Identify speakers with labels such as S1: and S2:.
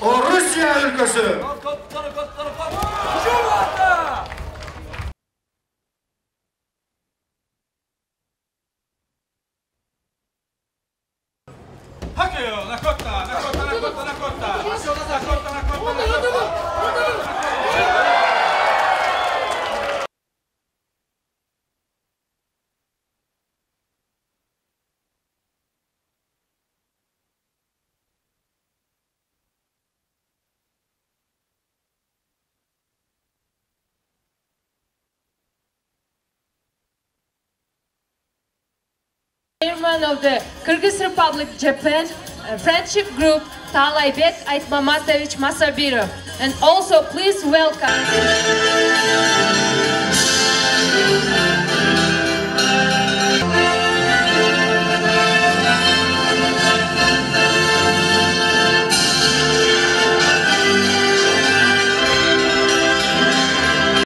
S1: O Rusya ülkesi.
S2: Chairman of the Kyrgyz Republic Japan Friendship Group Talaybek Aitmamatovich Masabirov, and also please welcome